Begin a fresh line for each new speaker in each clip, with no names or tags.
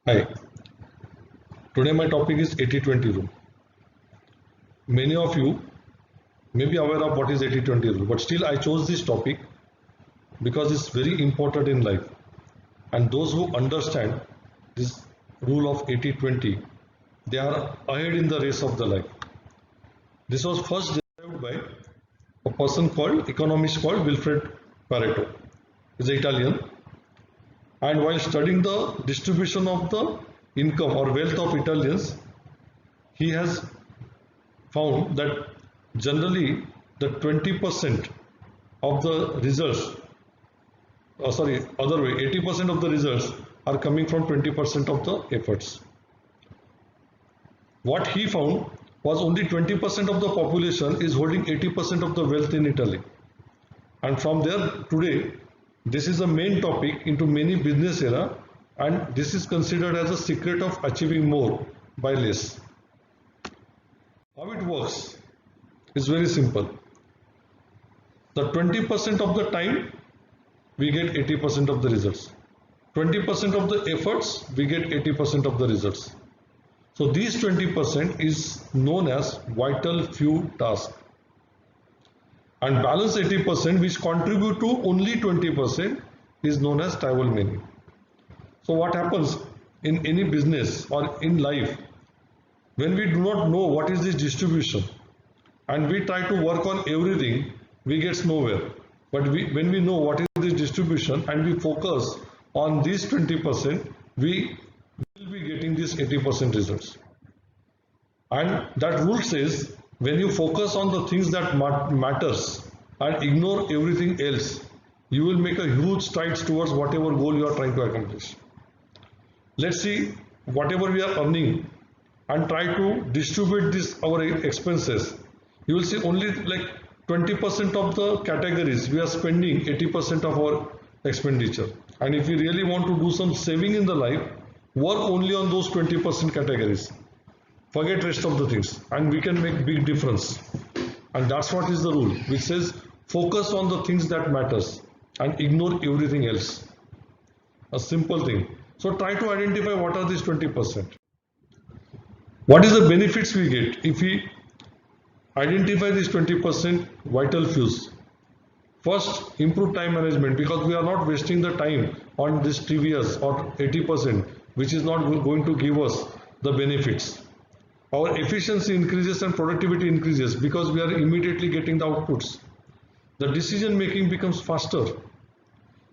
Hi, today my topic is 80-20 rule. Many of you may be aware of what is 80-20 rule, but still I chose this topic because it's very important in life. And those who understand this rule of 80-20, they are ahead in the race of the life. This was first described by a person called, economist called Wilfred Pareto. He's an Italian. And while studying the distribution of the income or wealth of Italians, he has found that generally the 20% of the results, other way, 80% of the results are coming from 20% of the efforts. What he found was only 20% of the population is holding 80% of the wealth in Italy. And from there today, this is the main topic into many business era, and this is considered as a secret of achieving more by less. How it works is very simple. The 20% of the time we get 80% of the results. 20% of the efforts we get 80% of the results. So these 20% is known as vital few tasks. And balance 80% which contribute to only 20% is known as tribal many. So what happens in any business or in life, when we do not know what is this distribution and we try to work on everything, we get nowhere. But when we know what is this distribution and we focus on this 20%, we will be getting this 80% results. And that rule says when you focus on the things that matters and ignore everything else, you will make a huge strides towards whatever goal you are trying to accomplish. Let's see whatever we are earning and try to distribute this our expenses. You will see only like 20% of the categories we are spending 80% of our expenditure. And if we really want to do some saving in the life, work only on those 20% categories. Forget rest of the things and we can make big difference. And that's what is the rule, which says focus on the things that matters and ignore everything else. A simple thing. So try to identify what are these 20%. What is the benefits we get if we identify these 20% vital fews? First, improve time management because we are not wasting the time on this trivias or 80% which is not going to give us the benefits. Our efficiency increases and productivity increases because we are immediately getting the outputs. The decision making becomes faster.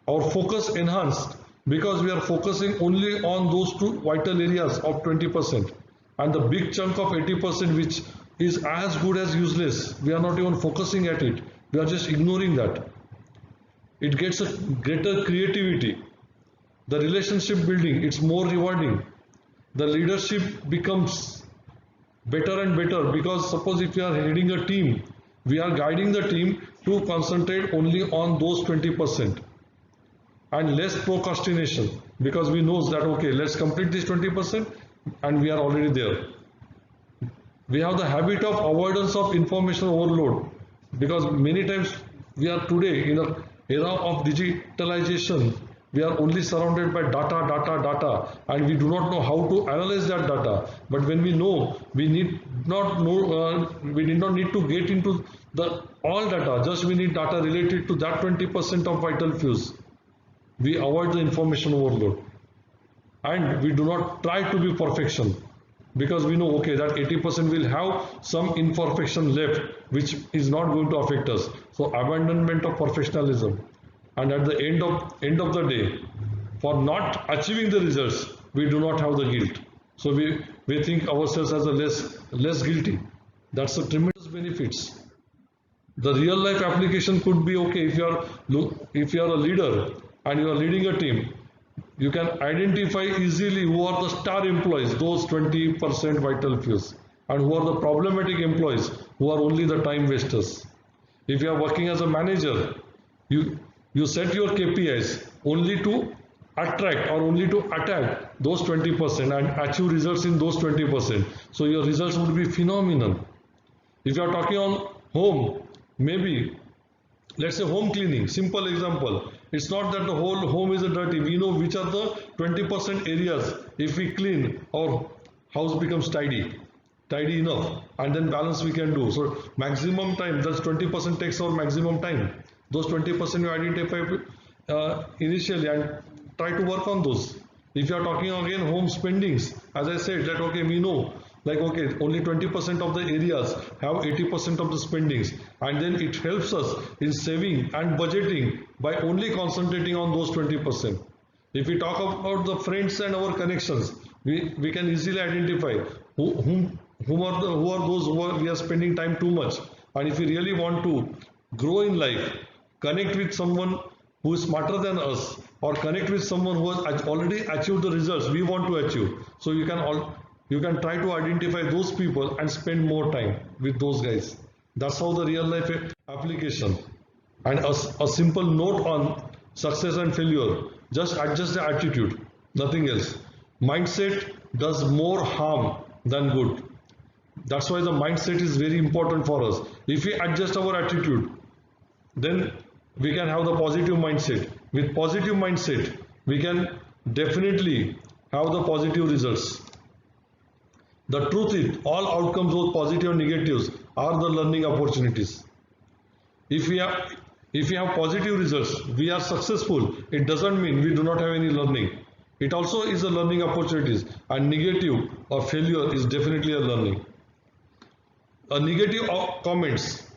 Our focus enhanced because we are focusing only on those two vital areas of 20%. And the big chunk of 80% which is as good as useless, we are not even focusing at it. We are just ignoring that. It gets a greater creativity. The relationship building, it's more rewarding. The leadership becomes better and better because suppose if we are heading a team, we are guiding the team to concentrate only on those 20% and less procrastination because we know that okay, let's complete this 20% and we are already there. We have the habit of avoidance of information overload because many times we are today in an era of digitalization. We are only surrounded by data, and we do not know how to analyze that data. But when we know, we need not need to get into the all data. Just we need data related to that 20% of vital fews. We avoid the information overload, and we do not try to be perfection because we know okay that 80% will have some imperfection left, which is not going to affect us. So abandonment of perfectionism. And at the end of the day, for not achieving the results, we do not have the guilt. So we think ourselves as a less guilty. That's a tremendous benefits. The real life application could be okay if you are a leader and you are leading a team, you can identify easily who are the star employees, those 20% vital fews, and who are the problematic employees, who are only the time wasters. If you are working as a manager, you set your KPIs only to attract or only to attack those 20% and achieve results in those 20%. So your results would be phenomenal. If you are talking on home, maybe let's say home cleaning, simple example. It's not that the whole home is dirty. We know which are the 20% areas. If we clean, our house becomes tidy enough, and then balance we can do. So maximum time, that's 20% takes our maximum time. Those 20% you identify initially and try to work on those. If you are talking again home spendings, as I said that okay, we know like okay, only 20% of the areas have 80% of the spendings, and then it helps us in saving and budgeting by only concentrating on those 20%. If we talk about the friends and our connections, we can easily identify who are those we are spending time too much. And if we really want to grow in life, connect with someone who is smarter than us, or connect with someone who has already achieved the results we want to achieve. So you can try to identify those people and spend more time with those guys. That's how the real life application. And a simple note on success and failure, just adjust the attitude, nothing else. Mindset does more harm than good. That's why the mindset is very important for us. If we adjust our attitude, then we can have the positive mindset. With positive mindset, we can definitely have the positive results. The truth is, all outcomes, both positive and negatives, are the learning opportunities. If we have positive results, we are successful. It doesn't mean we do not have any learning. It also is a learning opportunities, and negative or failure is definitely a learning. A negative comments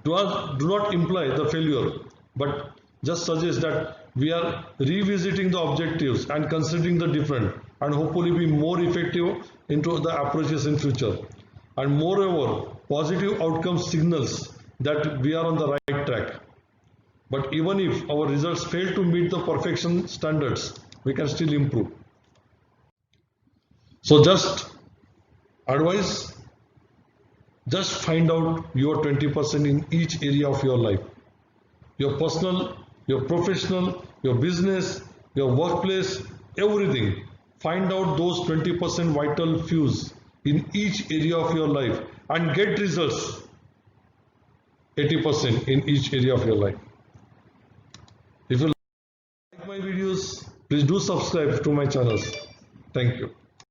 do not imply the failure, but just suggest that we are revisiting the objectives and considering the different, and hopefully be more effective into the approaches in future. And moreover, positive outcomes signals that we are on the right track. But even if our results fail to meet the perfection standards, we can still improve. So just advice, just find out your 20% in each area of your life. Your personal, your professional, your business, your workplace, everything. Find out those 20% vital fews in each area of your life and get results 80% in each area of your life. If you like my videos, please do subscribe to my channels. Thank you.